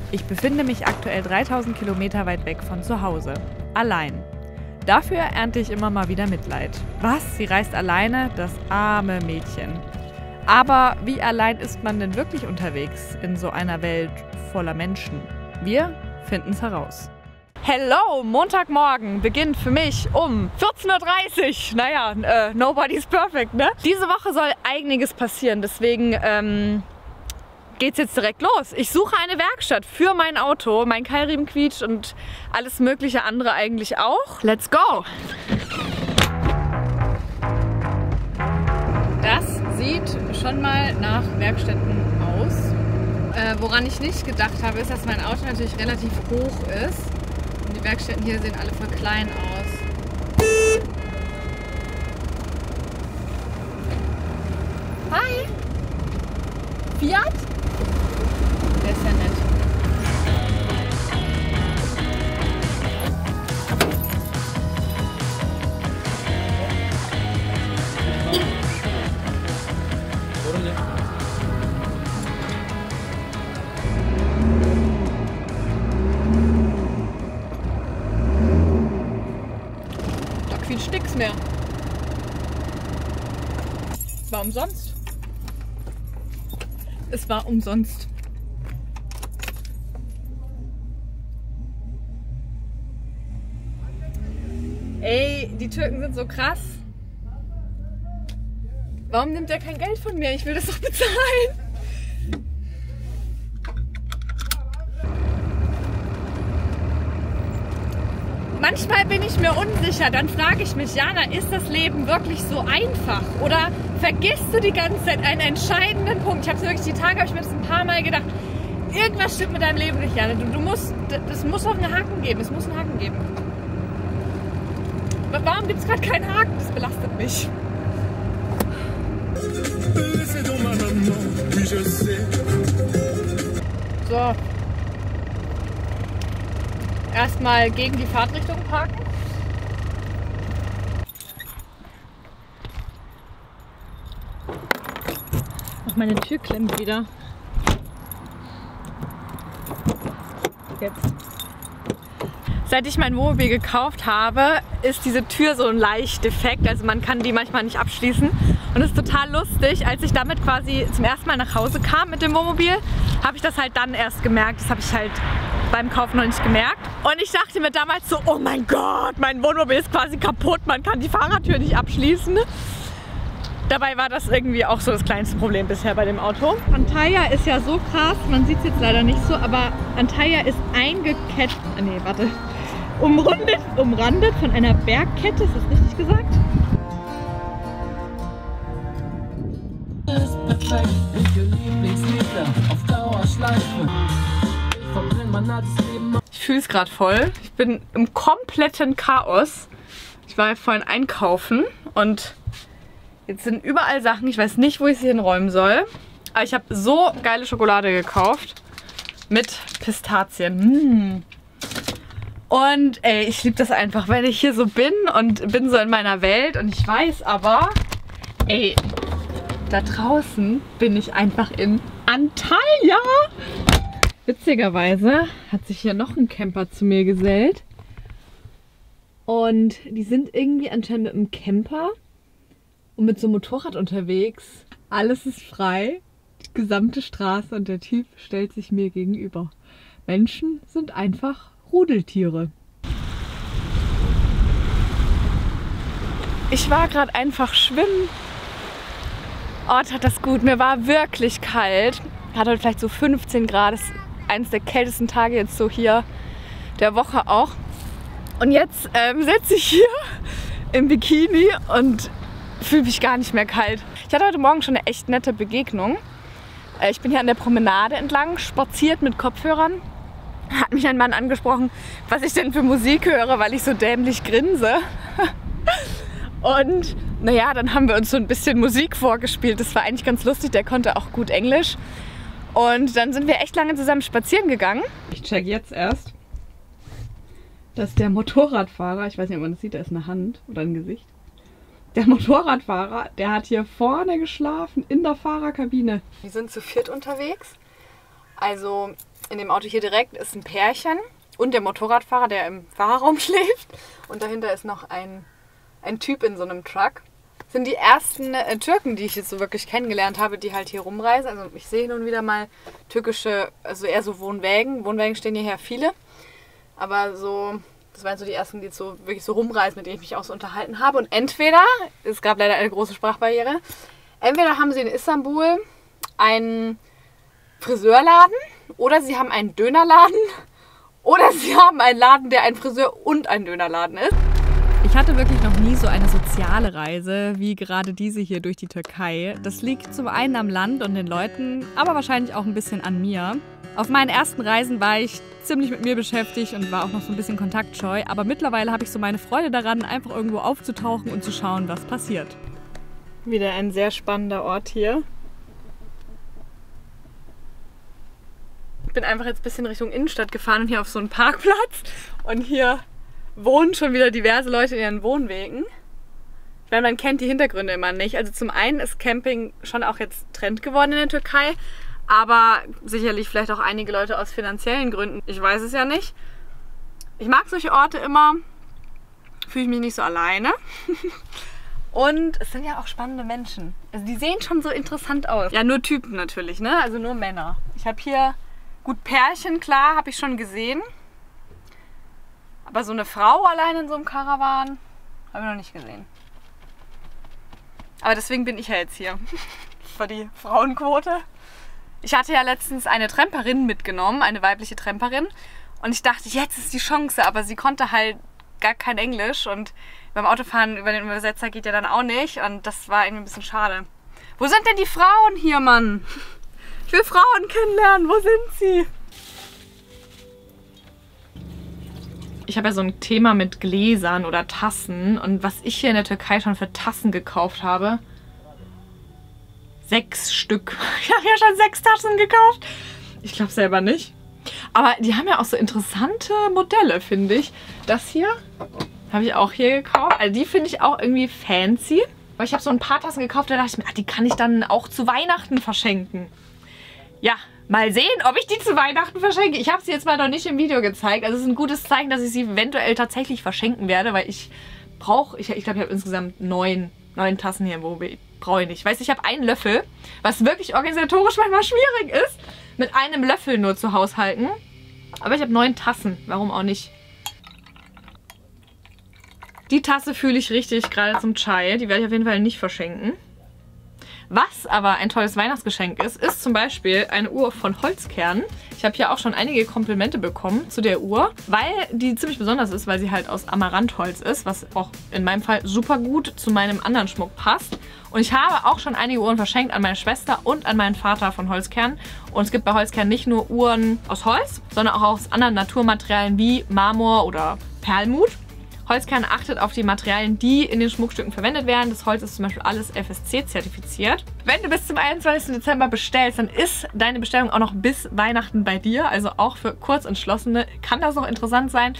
Ich befinde mich aktuell 3000 Kilometer weit weg von zu Hause. Allein. Dafür ernte ich immer mal wieder Mitleid. Was? Sie reist alleine? Das arme Mädchen. Aber wie allein ist man denn wirklich unterwegs in so einer Welt voller Menschen? Wir finden es heraus. Hello, Montagmorgen beginnt für mich um 14:30 Uhr. Naja, nobody's perfect, ne? Diese Woche soll einiges passieren, deswegen geht's jetzt direkt los. Ich suche eine Werkstatt für mein Auto, mein Keilriemen quietscht und alles mögliche andere eigentlich auch. Let's go! Das sieht schon mal nach Werkstätten aus. Woran ich nicht gedacht habe, ist, dass mein Auto natürlich relativ hoch ist. Und die Werkstätten hier sehen alle voll klein aus. Hi! Fiat? Der ist ja nett. Da quietscht nix mehr. War umsonst. Es war umsonst. Ey, die Türken sind so krass. Warum nimmt er kein Geld von mir? Ich will das doch bezahlen. Manchmal bin ich mir unsicher, dann frage ich mich, Jana, ist das Leben wirklich so einfach? Oder vergisst du die ganze Zeit einen entscheidenden Punkt? Ich habe es wirklich die Tage, habe ich mir das ein paar Mal gedacht, irgendwas stimmt mit deinem Leben nicht, Jana. Das muss doch einen Haken geben, es muss einen Haken geben. Warum gibt es gerade keinen Haken? Das belastet mich. So. Erstmal gegen die Fahrtrichtung parken. Ach, meine Tür klemmt wieder. Jetzt. Seit ich mein Wohnmobil gekauft habe, ist diese Tür so ein leicht defekt. Also man kann die manchmal nicht abschließen. Und es ist total lustig, als ich damit quasi zum ersten Mal nach Hause kam mit dem Wohnmobil, habe ich das halt dann erst gemerkt. Das habe ich halt beim Kauf noch nicht gemerkt. Und ich dachte mir damals so, oh mein Gott, mein Wohnmobil ist quasi kaputt, man kann die Fahrertür nicht abschließen. Dabei war das irgendwie auch so das kleinste Problem bisher bei dem Auto. Antalya ist ja so krass, man sieht es jetzt leider nicht so, aber Antalya ist eingekettet, umrandet von einer Bergkette, ist das richtig gesagt? Ist perfekt, ich Lieblingslieder auf Dauerschleife. Ich fühle es gerade voll. Ich bin im kompletten Chaos. Ich war ja vorhin einkaufen und jetzt sind überall Sachen. Ich weiß nicht, wo ich sie hinräumen soll. Aber ich habe so geile Schokolade gekauft mit Pistazien. Und ey, ich liebe das einfach, wenn ich hier so bin und bin so in meiner Welt. Und ich weiß aber, ey, da draußen bin ich einfach in Antalya. Witzigerweise hat sich hier noch ein Camper zu mir gesellt. Und die sind irgendwie anscheinend mit einem Camper und mit so einem Motorrad unterwegs. Alles ist frei, die gesamte Straße, und der Typ stellt sich mir gegenüber. Menschen sind einfach Rudeltiere. Ich war gerade einfach schwimmen. Oh, tat das gut. Mir war wirklich kalt. Hatte heute vielleicht so 15 Grad. Das ist eines der kältesten Tage jetzt so hier der Woche auch. Und jetzt sitze ich hier im Bikini und fühle mich gar nicht mehr kalt. Ich hatte heute Morgen schon eine echt nette Begegnung. Ich bin hier an der Promenade entlang spaziert mit Kopfhörern. Hat mich ein Mann angesprochen, was ich denn für Musik höre, weil ich so dämlich grinse. Und naja, dann haben wir uns so ein bisschen Musik vorgespielt. Das war eigentlich ganz lustig, der konnte auch gut Englisch. Und dann sind wir echt lange zusammen spazieren gegangen. Ich check jetzt erst, dass der Motorradfahrer, ich weiß nicht, ob man das sieht, da ist eine Hand oder ein Gesicht. Der Motorradfahrer, der hat hier vorne geschlafen in der Fahrerkabine. Wir sind zu viert unterwegs. Also in dem Auto hier direkt ist ein Pärchen und der Motorradfahrer, der im Fahrerraum schläft. Und dahinter ist noch ein Typ in so einem Truck. Das sind die ersten Türken, die ich jetzt so wirklich kennengelernt habe, die halt hier rumreisen. Also ich sehe nun wieder mal türkische, also eher so Wohnwägen. Wohnwägen stehen hierher viele. Aber so, das waren so die ersten, die jetzt so wirklich so rumreisen, mit denen ich mich auch so unterhalten habe. Und entweder, es gab leider eine große Sprachbarriere, entweder haben sie in Istanbul einen Friseurladen oder sie haben einen Dönerladen oder sie haben einen Laden, der ein Friseur und ein Dönerladen ist. Ich hatte wirklich noch nie so eine soziale Reise wie gerade diese hier durch die Türkei. Das liegt zum einen am Land und den Leuten, aber wahrscheinlich auch ein bisschen an mir. Auf meinen ersten Reisen war ich ziemlich mit mir beschäftigt und war auch noch so ein bisschen kontaktscheu. Aber mittlerweile habe ich so meine Freude daran, einfach irgendwo aufzutauchen und zu schauen, was passiert. Wieder ein sehr spannender Ort hier. Ich bin einfach jetzt ein bisschen Richtung Innenstadt gefahren und hier auf so einen Parkplatz. Und hier wohnen schon wieder diverse Leute in ihren Wohnwegen. Ich meine, man kennt die Hintergründe immer nicht. Also zum einen ist Camping schon auch jetzt Trend geworden in der Türkei. Aber sicherlich vielleicht auch einige Leute aus finanziellen Gründen. Ich weiß es ja nicht. Ich mag solche Orte immer. Fühle ich mich nicht so alleine. Und es sind ja auch spannende Menschen. Also die sehen schon so interessant aus. Ja, nur Typen natürlich, ne? Also nur Männer. Ich habe hier, gut, Pärchen, klar, habe ich schon gesehen. Aber so eine Frau allein in so einem Karawan habe ich noch nicht gesehen. Aber deswegen bin ich ja jetzt hier. Für die Frauenquote. Ich hatte ja letztens eine Tramperin mitgenommen, eine weibliche Tramperin. Und ich dachte, jetzt ist die Chance. Aber sie konnte halt gar kein Englisch. Und beim Autofahren über den Übersetzer geht ja dann auch nicht. Und das war irgendwie ein bisschen schade. Wo sind denn die Frauen hier, Mann? Ich will Frauen kennenlernen. Wo sind sie? Ich habe ja so ein Thema mit Gläsern oder Tassen. Und was ich hier in der Türkei schon für Tassen gekauft habe. 6 Stück. Ich habe ja schon 6 Tassen gekauft. Ich glaube selber nicht. Aber die haben ja auch so interessante Modelle, finde ich. Das hier habe ich auch hier gekauft. Also die finde ich auch irgendwie fancy. Aber ich habe so ein paar Tassen gekauft, da dachte ich mir, die kann ich dann auch zu Weihnachten verschenken. Ja, mal sehen, ob ich die zu Weihnachten verschenke. Ich habe sie jetzt mal noch nicht im Video gezeigt. Also es ist ein gutes Zeichen, dass ich sie eventuell tatsächlich verschenken werde, weil ich brauche, ich glaube, ich habe insgesamt 9 Tassen hier, wo brauche ich nicht. Weißt du, ich habe einen Löffel, was wirklich organisatorisch manchmal schwierig ist, mit einem Löffel nur zu haushalten. Aber ich habe 9 Tassen, warum auch nicht? Die Tasse fühle ich richtig, gerade zum Chai. Die werde ich auf jeden Fall nicht verschenken. Was aber ein tolles Weihnachtsgeschenk ist, ist zum Beispiel eine Uhr von Holzkern. Ich habe hier auch schon einige Komplimente bekommen zu der Uhr, weil die ziemlich besonders ist, weil sie halt aus Amaranthholz ist, was auch in meinem Fall super gut zu meinem anderen Schmuck passt. Und ich habe auch schon einige Uhren verschenkt an meine Schwester und an meinen Vater von Holzkern. Und es gibt bei Holzkern nicht nur Uhren aus Holz, sondern auch aus anderen Naturmaterialien wie Marmor oder Perlmutt. Holzkern achtet auf die Materialien, die in den Schmuckstücken verwendet werden. Das Holz ist zum Beispiel alles FSC-zertifiziert. Wenn du bis zum 21. Dezember bestellst, dann ist deine Bestellung auch noch bis Weihnachten bei dir. Also auch für Kurzentschlossene kann das noch interessant sein.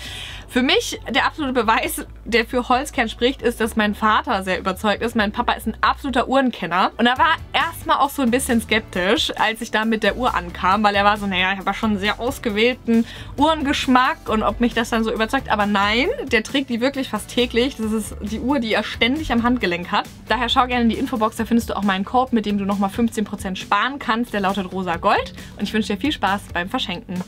Für mich der absolute Beweis, der für Holzkern spricht, ist, dass mein Vater sehr überzeugt ist. Mein Papa ist ein absoluter Uhrenkenner. Und er war erstmal auch so ein bisschen skeptisch, als ich da mit der Uhr ankam, weil er war so, naja, ich habe ja schon einen sehr ausgewählten Uhrengeschmack und ob mich das dann so überzeugt. Aber nein, der trägt die wirklich fast täglich. Das ist die Uhr, die er ständig am Handgelenk hat. Daher schau gerne in die Infobox, da findest du auch meinen Code, mit dem du nochmal 15% sparen kannst. Der lautet rosa Gold. Und ich wünsche dir viel Spaß beim Verschenken.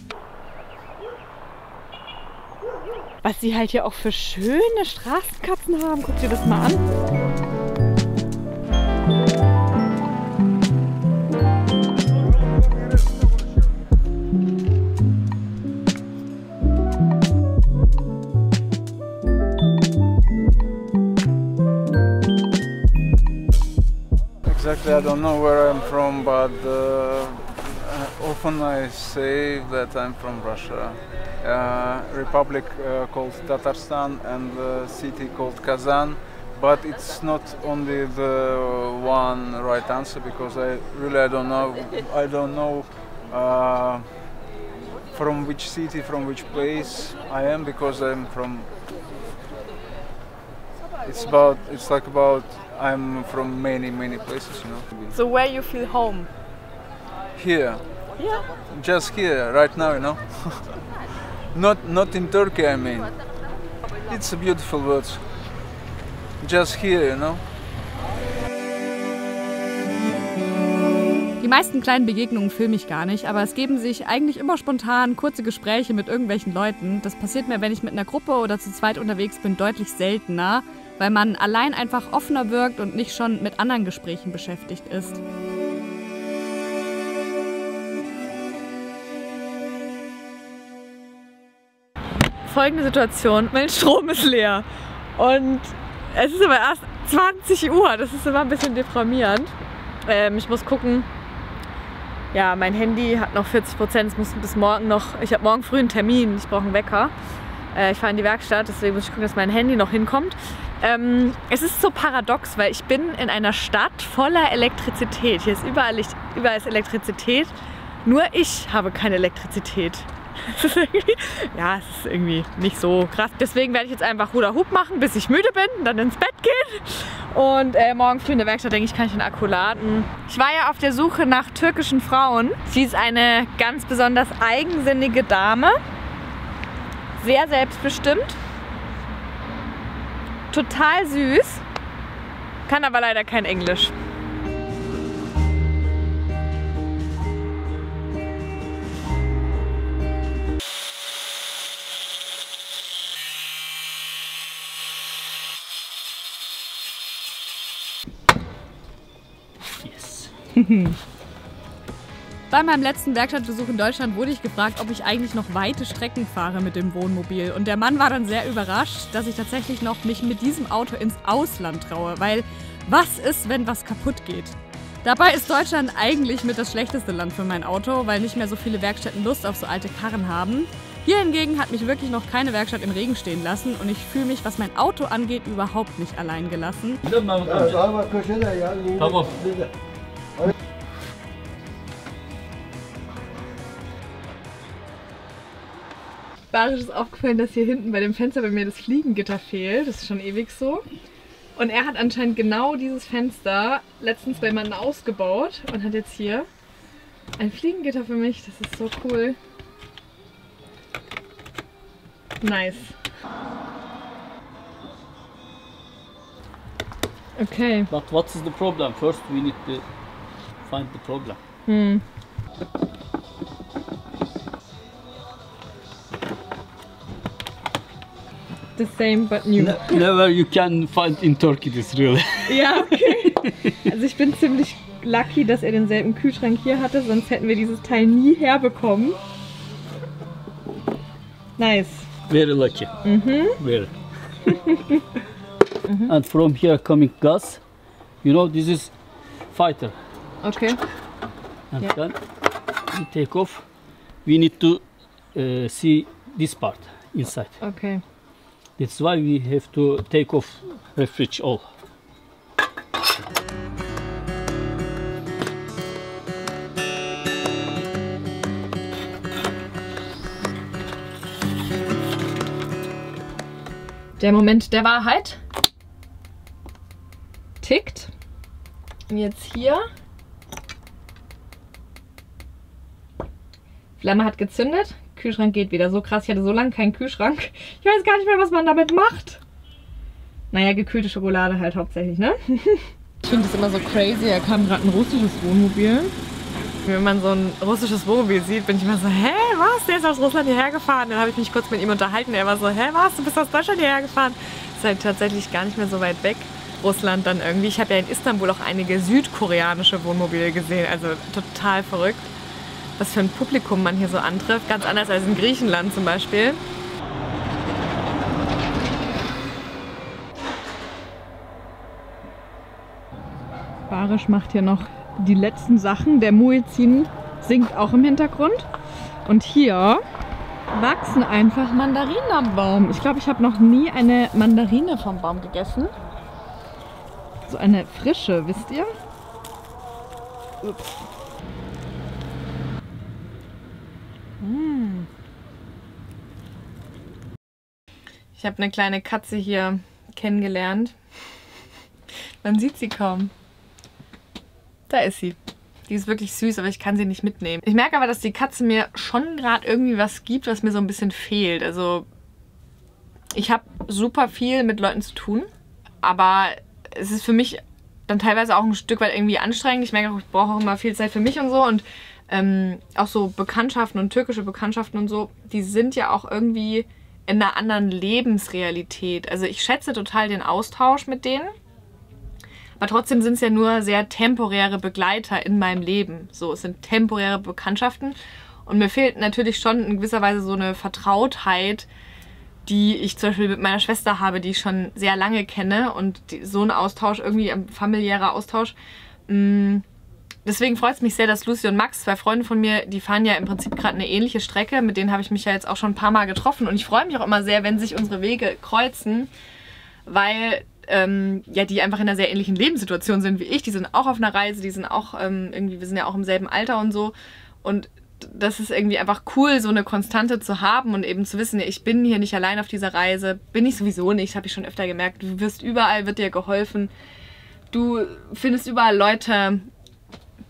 Was sie halt hier auch für schöne Straßenkatzen haben. Guck dir das mal an. Exactly, I don't know where I'm from, but often I say that I'm from Russia. Republic called Tatarstan and the city called Kazan, but it's not only the one right answer because I don't know from which city, from which place I am, because I'm from. It's like about I'm from many places, you know. So where you feel home? Here. Yeah. Just here, right now, you know. Not in Turkey, I mean. It's a beautiful word. Just here, you know. Die meisten kleinen Begegnungen filme ich gar nicht, aber es geben sich eigentlich immer spontan kurze Gespräche mit irgendwelchen Leuten. Das passiert mir, wenn ich mit einer Gruppe oder zu zweit unterwegs bin, deutlich seltener, weil man allein einfach offener wirkt und nicht schon mit anderen Gesprächen beschäftigt ist. Folgende Situation, mein Strom ist leer und es ist aber erst 20 Uhr, das ist immer ein bisschen deprimierend. Ich muss gucken, ja, mein Handy hat noch 40%, es muss bis morgen noch, ich habe morgen früh einen Termin, ich brauche einen Wecker. Ich fahre in die Werkstatt, deswegen muss ich gucken, dass mein Handy noch hinkommt. Es ist so paradox, weil ich bin in einer Stadt voller Elektrizität. Hier ist überall ist Elektrizität, nur ich habe keine Elektrizität. Ja, es ist irgendwie nicht so krass. Deswegen werde ich jetzt einfach Hula Hoop machen, bis ich müde bin, dann ins Bett gehen. Und morgen früh in der Werkstatt, denke ich, kann ich den Akku laden. Ich war ja auf der Suche nach türkischen Frauen. Sie ist eine ganz besonders eigensinnige Dame. Sehr selbstbestimmt. Total süß. Kann aber leider kein Englisch. Bei meinem letzten Werkstattbesuch in Deutschland wurde ich gefragt, ob ich eigentlich noch weite Strecken fahre mit dem Wohnmobil. Und der Mann war dann sehr überrascht, dass ich tatsächlich noch mich mit diesem Auto ins Ausland traue. Weil was ist, wenn was kaputt geht? Dabei ist Deutschland eigentlich mit das schlechteste Land für mein Auto, weil nicht mehr so viele Werkstätten Lust auf so alte Karren haben. Hier hingegen hat mich wirklich noch keine Werkstatt im Regen stehen lassen und ich fühle mich, was mein Auto angeht, überhaupt nicht allein gelassen. Barisch ist aufgefallen, dass hier hinten bei dem Fenster bei mir das Fliegengitter fehlt. Das ist schon ewig so. Und er hat anscheinend genau dieses Fenster letztens bei jemandem ausgebaut und hat jetzt hier ein Fliegengitter für mich. Das ist so cool. Nice. Okay. But what is the problem? First we need to find the problem. The same but new. Never you can find in Turkey this really. Ja, okay. Also ich bin ziemlich lucky, dass er denselben Kühlschrank hier hatte, sonst hätten wir dieses Teil nie herbekommen. Nice. Very lucky. Very. And from here coming gas, you know this is fighter. Okay. And then we take off. We need to see this part inside. Okay. That's why we have to take off refridge all. Der Moment der Wahrheit tickt. Und jetzt hier. Flamme hat gezündet. Kühlschrank geht wieder. So krass, ich hatte so lange keinen Kühlschrank. Ich weiß gar nicht mehr, was man damit macht. Naja, gekühlte Schokolade halt hauptsächlich, ne? Ich finde das immer so crazy. Er kam gerade ein russisches Wohnmobil. Wenn man so ein russisches Wohnmobil sieht, bin ich immer so, hä, was? Der ist aus Russland hierher gefahren. Dann habe ich mich kurz mit ihm unterhalten. Er war so, hä, was? Du bist aus Deutschland hierher gefahren? Ist halt tatsächlich gar nicht mehr so weit weg. Russland dann irgendwie. Ich habe ja in Istanbul auch einige südkoreanische Wohnmobile gesehen. Also total verrückt, was für ein Publikum man hier so antrifft. Ganz anders als in Griechenland zum Beispiel. Barisch macht hier noch die letzten Sachen. Der Muezzin singt auch im Hintergrund. Und hier wachsen einfach Mandarinen am Baum. Ich glaube, ich habe noch nie eine Mandarine vom Baum gegessen. So eine frische, wisst ihr? Ups. Ich habe eine kleine Katze hier kennengelernt. Man sieht sie kaum. Da ist sie. Die ist wirklich süß, aber ich kann sie nicht mitnehmen. Ich merke aber, dass die Katze mir schon gerade irgendwie was gibt, was mir so ein bisschen fehlt. Also ich habe super viel mit Leuten zu tun, aber es ist für mich dann teilweise auch ein Stück weit irgendwie anstrengend. Ich merke auch, ich brauche auch immer viel Zeit für mich und so. Und auch so Bekanntschaften und türkische Bekanntschaften und so, die sind ja auch irgendwie in einer anderen Lebensrealität. Also ich schätze total den Austausch mit denen. Aber trotzdem sind es ja nur sehr temporäre Begleiter in meinem Leben. So, es sind temporäre Bekanntschaften. Und mir fehlt natürlich schon in gewisser Weise so eine Vertrautheit, die ich zum Beispiel mit meiner Schwester habe, die ich schon sehr lange kenne. Und so ein Austausch, irgendwie ein familiärer Austausch. Deswegen freut es mich sehr, dass Lucy und Max, 2 Freunde von mir, die fahren ja im Prinzip gerade eine ähnliche Strecke. Mit denen habe ich mich ja jetzt auch schon ein paar Mal getroffen. Und ich freue mich auch immer sehr, wenn sich unsere Wege kreuzen, weil ja, die einfach in einer sehr ähnlichen Lebenssituation sind wie ich. Die sind auch auf einer Reise, die sind auch irgendwie, wir sind ja auch im selben Alter und so. Und das ist irgendwie einfach cool, so eine Konstante zu haben und eben zu wissen, ich bin hier nicht allein auf dieser Reise. Bin ich sowieso nicht, habe ich schon öfter gemerkt. Du wirst überall, wird dir geholfen. Du findest überall Leute,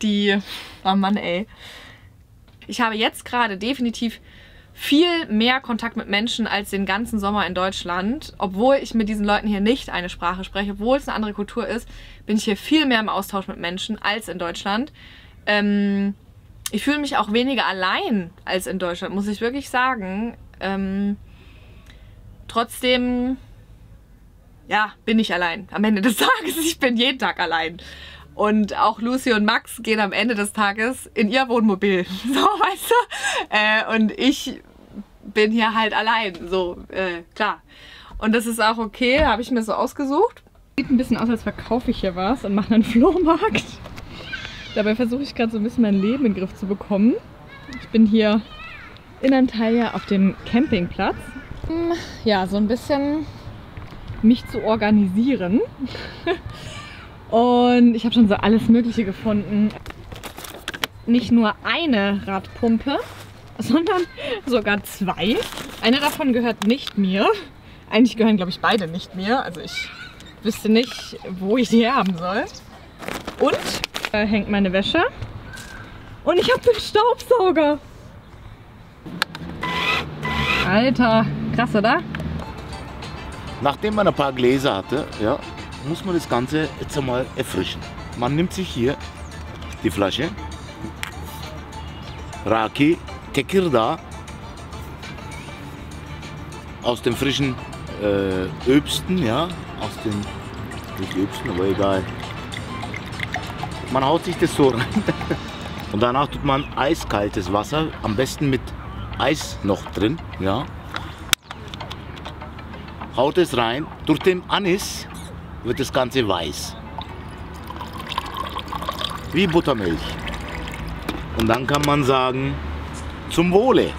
die... Oh Mann, ey. Ich habe jetzt gerade definitiv viel mehr Kontakt mit Menschen als den ganzen Sommer in Deutschland. Obwohl ich mit diesen Leuten hier nicht eine Sprache spreche, obwohl es eine andere Kultur ist, bin ich hier viel mehr im Austausch mit Menschen als in Deutschland. Ich fühle mich auch weniger allein als in Deutschland, muss ich wirklich sagen. Trotzdem, ja, bin ich allein. Am Ende des Tages, ich bin jeden Tag allein. Und auch Lucy und Max gehen am Ende des Tages in ihr Wohnmobil. So, weißt du? Und ich bin hier halt allein. So, klar. Und das ist auch okay, habe ich mir so ausgesucht. Sieht ein bisschen aus, als verkaufe ich hier was und mache einen Flohmarkt. Dabei versuche ich gerade so ein bisschen mein Leben in den Griff zu bekommen. Ich bin hier in Antalya auf dem Campingplatz. Ja, so ein bisschen mich zu organisieren. Und ich habe schon so alles Mögliche gefunden. Nicht nur eine Radpumpe, sondern sogar 2. Eine davon gehört nicht mir. Eigentlich gehören, glaube ich, beide nicht mir. Also ich wüsste nicht, wo ich die herhaben soll. Und da hängt meine Wäsche. Und ich habe den Staubsauger. Alter, krass, oder? Nachdem man ein paar Gläser hatte, ja, muss man das Ganze jetzt einmal erfrischen. Man nimmt sich hier die Flasche Raki Tekirdağ aus den frischen Öbsten, ja, aus den nicht Öbsten, aber egal. Man haut sich das so rein und danach tut man eiskaltes Wasser, am besten mit Eis noch drin, ja. Haut es rein, durch den Anis wird das Ganze weiß. Wie Buttermilch. Und dann kann man sagen, zum Wohle.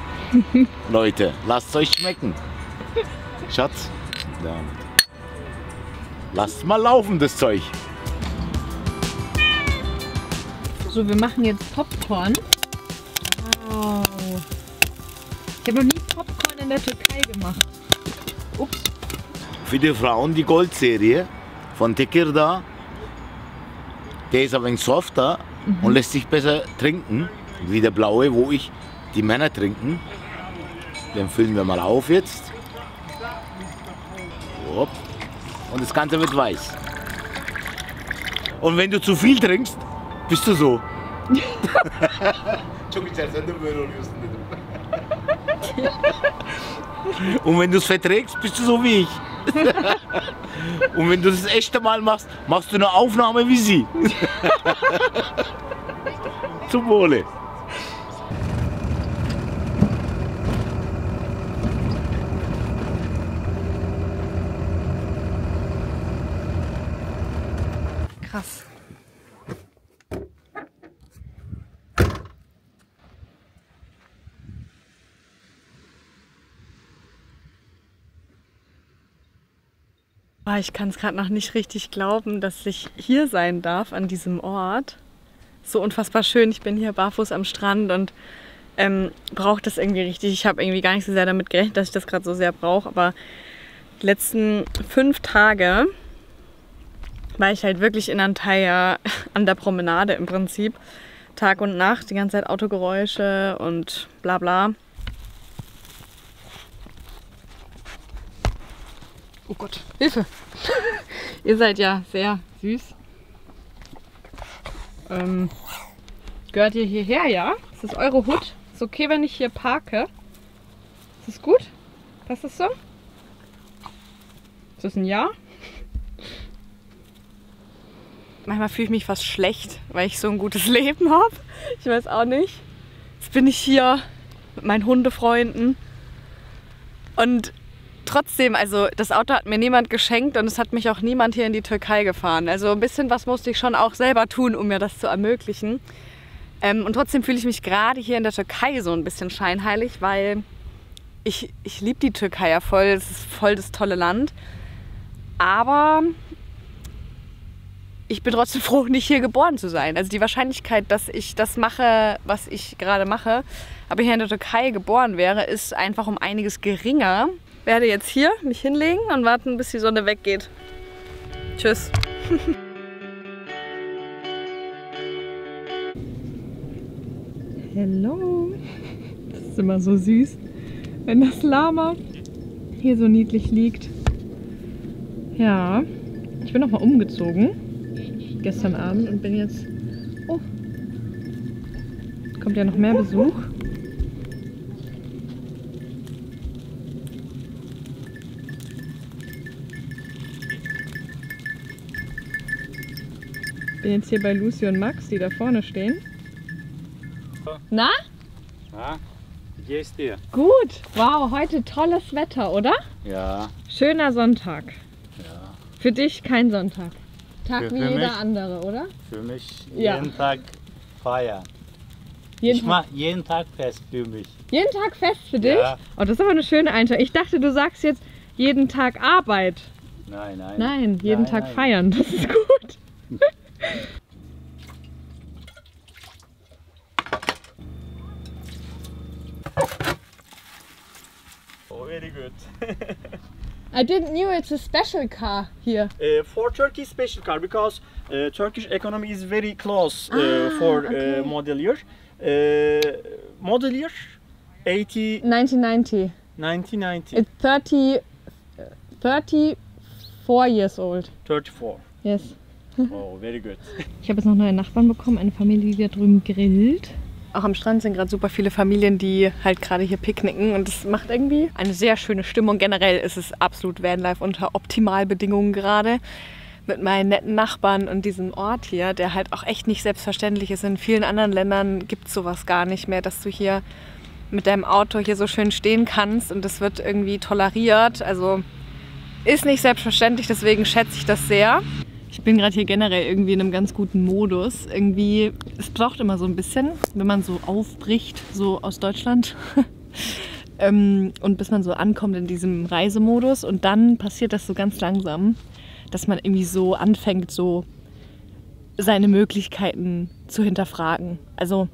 Leute, lasst es euch schmecken. Schatz, damit. Lasst mal laufen, das Zeug. So, wir machen jetzt Popcorn. Wow. Ich habe noch nie Popcorn in der Türkei gemacht. Ups. Für die Frauen die Goldserie von Tekirdağ. Der ist aber ein wenig softer und lässt sich besser trinken. Wie der blaue, wo die Männer trinken. Den füllen wir mal auf jetzt. Und das Ganze wird weiß. Und wenn du zu viel trinkst, bist du so. Und wenn du es verträgst, bist du so wie ich. Und wenn du das echte Mal machst, machst du eine Aufnahme wie sie. Zum Wohle. Krass. Ich kann es gerade noch nicht richtig glauben, dass ich hier sein darf an diesem Ort. So unfassbar schön. Ich bin hier barfuß am Strand und brauche das irgendwie richtig. Ich habe irgendwie gar nicht so sehr damit gerechnet, dass ich das gerade so sehr brauche. Aber die letzten 5 Tage war ich halt wirklich in Antalya an der Promenade im Prinzip. Tag und Nacht, die ganze Zeit Autogeräusche und bla bla. Oh Gott, Hilfe! Ihr seid ja sehr süß. Gehört ihr hierher, ja? Ist das eure Hut? Ist okay, wenn ich hier parke? Ist das gut? Passt das so? Ist das ein Ja? Manchmal fühle ich mich fast schlecht, weil ich so ein gutes Leben habe. Ich weiß auch nicht. Jetzt bin ich hier mit meinen Hundefreunden. Und trotzdem, also das Auto hat mir niemand geschenkt und es hat mich auch niemand hier in die Türkei gefahren. Also ein bisschen was musste ich schon auch selber tun, um mir das zu ermöglichen. Und trotzdem fühle ich mich gerade hier in der Türkei so ein bisschen scheinheilig, weil ich liebe die Türkei ja voll. Es ist voll das tolle Land. Aber ich bin trotzdem froh, nicht hier geboren zu sein. Also die Wahrscheinlichkeit, dass ich das mache, was ich gerade mache, aber hier in der Türkei geboren wäre, ist einfach um einiges geringer. Ich werde jetzt hier mich hinlegen und warten, bis die Sonne weggeht. Tschüss. Hallo. Das ist immer so süß, wenn das Lama hier so niedlich liegt. Ja, ich bin noch mal umgezogen gestern Abend und bin jetzt... Oh, kommt ja noch mehr Besuch. Bin jetzt hier bei Lucy und Max, die da vorne stehen. Na? Ja, wie geht's dir? Gut. Wow, heute tolles Wetter, oder? Ja. Schöner Sonntag. Ja. Für dich kein Sonntag. Tag Für wie jeder mich? andere, oder? Für mich Ja. jeden Tag feiern. Jeden Tag. Mach jeden Tag fest für mich. Jeden Tag fest für dich? Ja. Oh, das ist aber eine schöne Einstellung. Ich dachte, du sagst jetzt jeden Tag Arbeit. Nein, nein. Nein, jeden Tag nein. feiern. Das ist gut. Oh, very good. I didn't know it's a special car here. For Turkey, special car because Turkish economy is very close for okay. model year. Model year 1990. 1990. It's 34 years old. 34. Yes. Oh, very good. Ich habe jetzt noch neue Nachbarn bekommen, eine Familie, die da drüben grillt. Auch am Strand sind gerade super viele Familien, die halt gerade hier picknicken und das macht irgendwie eine sehr schöne Stimmung. Generell ist es absolut Vanlife unter Optimalbedingungen gerade. Mit meinen netten Nachbarn und diesem Ort hier, der halt auch echt nicht selbstverständlich ist. In vielen anderen Ländern gibt es sowas gar nicht mehr, dass du hier mit deinem Auto hier so schön stehen kannst und das wird irgendwie toleriert. Also ist nicht selbstverständlich, deswegen schätze ich das sehr. Ich bin gerade hier generell irgendwie in einem ganz guten Modus. Irgendwie, es braucht immer so ein bisschen, wenn man so aufbricht, so aus Deutschland. Und bis man so ankommt in diesem Reisemodus. Und dann passiert das so ganz langsam, dass man irgendwie so anfängt, so seine Möglichkeiten zu hinterfragen. Also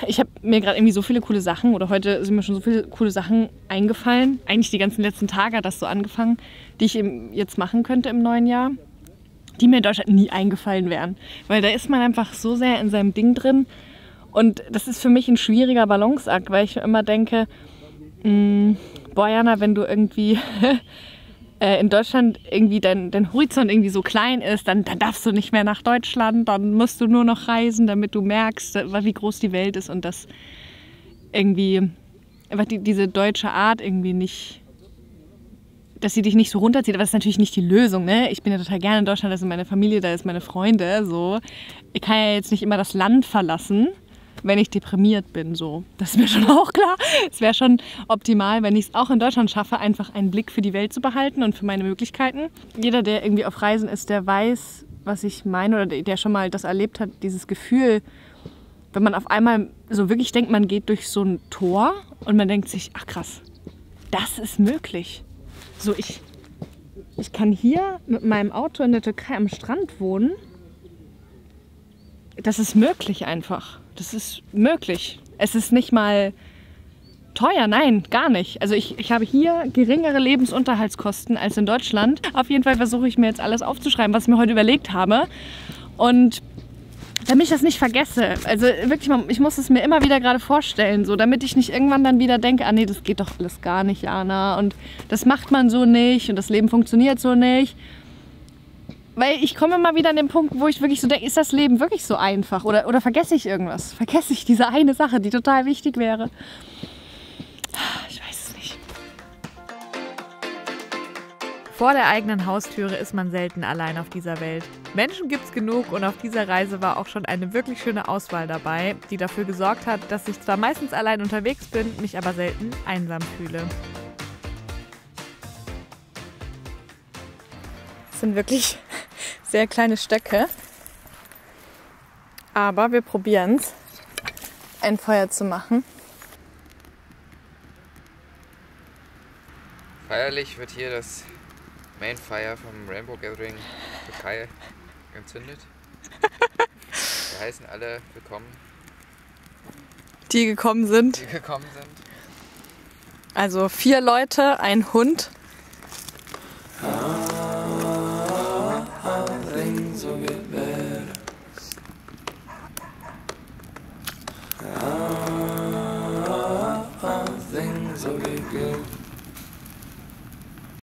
ich habe mir gerade irgendwie so viele coole Sachen, oder heute sind mir schon so viele coole Sachen eingefallen. Eigentlich die ganzen letzten Tage hat das so angefangen, die ich eben jetzt machen könnte im neuen Jahr, die mir in Deutschland nie eingefallen wären. Weil da ist man einfach so sehr in seinem Ding drin. Und das ist für mich ein schwieriger Balanceakt, weil ich immer denke, boah Jana, wenn du irgendwie in Deutschland irgendwie dein Horizont irgendwie so klein ist, dann darfst du nicht mehr nach Deutschland, dann musst du nur noch reisen, damit du merkst, wie groß die Welt ist und dass irgendwie einfach diese deutsche Art irgendwie nicht, dass sie dich nicht so runterzieht. Aber das ist natürlich nicht die Lösung, ne? Ich bin ja total gerne in Deutschland, da ist meine Familie, da ist meine Freunde, so. Ich kann ja jetzt nicht immer das Land verlassen, wenn ich deprimiert bin, so. Das ist mir schon auch klar. Es wäre schon optimal, wenn ich es auch in Deutschland schaffe, einfach einen Blick für die Welt zu behalten und für meine Möglichkeiten. Jeder, der irgendwie auf Reisen ist, der weiß, was ich meine, oder der schon mal das erlebt hat, dieses Gefühl, wenn man auf einmal so wirklich denkt, man geht durch so ein Tor und man denkt sich, ach krass, das ist möglich. So, ich kann hier mit meinem Auto in der Türkei am Strand wohnen. Das ist möglich einfach. Das ist möglich. Es ist nicht mal teuer, nein, gar nicht. Also ich habe hier geringere Lebensunterhaltskosten als in Deutschland. Auf jeden Fall versuche ich mir jetzt alles aufzuschreiben, was ich mir heute überlegt habe. Und damit ich das nicht vergesse. Also wirklich, ich muss es mir immer wieder gerade vorstellen, so, damit ich nicht irgendwann dann wieder denke, ah nee, das geht doch alles gar nicht, Jana. Und das macht man so nicht und das Leben funktioniert so nicht. Weil ich komme immer wieder an den Punkt, wo ich wirklich so denke, ist das Leben wirklich so einfach? Oder vergesse ich irgendwas? Vergesse ich diese eine Sache, die total wichtig wäre? Ich weiß es nicht. Vor der eigenen Haustüre ist man selten allein auf dieser Welt. Menschen gibt's genug und auf dieser Reise war auch schon eine wirklich schöne Auswahl dabei, die dafür gesorgt hat, dass ich zwar meistens allein unterwegs bin, mich aber selten einsam fühle. Das sind wirklich sehr kleine Stöcke, aber wir probieren es, ein Feuer zu machen. Feierlich wird hier das Main Fire vom Rainbow Gathering Türkei entzündet. Wir heißen alle willkommen, Die gekommen sind. die gekommen sind. Also 4 Leute, ein Hund. Things will get better. Things will get good.